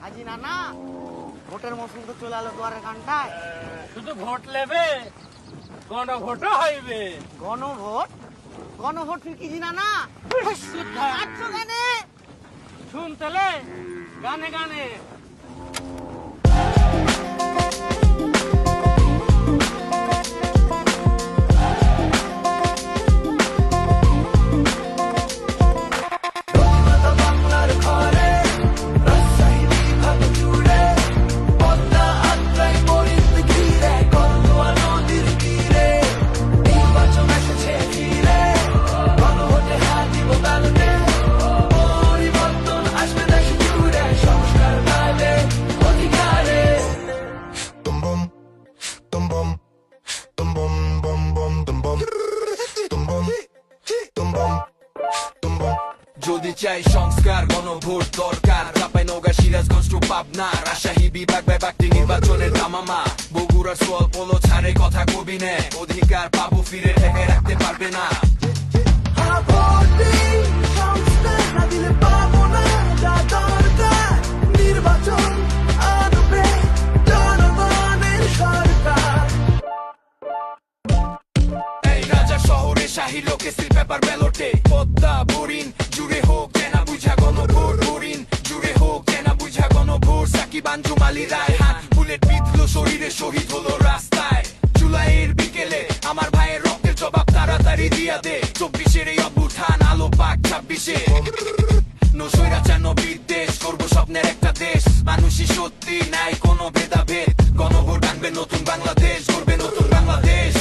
আজি নানা ভোটের মৌসুম তো চলে এলো দুয়ারের কানটায়। শুধু ভোট লেবে গণভোট হইবে। গণভোট? গণভোট তুই কি জিনা না? আচ্ছা গানে শুনতেলে গানে গানে যদি চাই সংস্কার গণভোট দরকার। চাঁপাইনগর, সিরাজগঞ্জ টু পাবনা, রাজশাহী বিভাগ ব্যক্তি নির্বাচনের দামামা। বগুড়ার সোয়াল পোলো ছাড়ে কথা কবি নে, অধিকার পাবো ফিরে ঠেকে রাখতে পারবে না। শাহী লোকে সিল পেপার ব্যালটে পদ্মা বোরিং জুড়ে হোক জেনা বুঝা গণভোট, বোরিং জুড়ে হোক জেনা বুঝা গণভোট। সাকিব আঞ্জুম আলী রায়হান বুলেট বিঁধলো শরীরে, শহীদ হলো রাস্তায়। জুলাইয়ের বিকেলে আমার ভাইয়ের রক্তের জবাব তাড়াতাড়ি দিয়া দে। 24-এর এই অভ্যুত্থান আলো পাক 26-এ। নৈরাচার বিদ্বেষ করবো স্বপ্নের একটা দেশ, মানুষই সত্যি নাই কোনো ভেদাভেদ। গণভোট আনবে নতুন বাংলাদেশ, করবে নতুন বাংলাদেশ।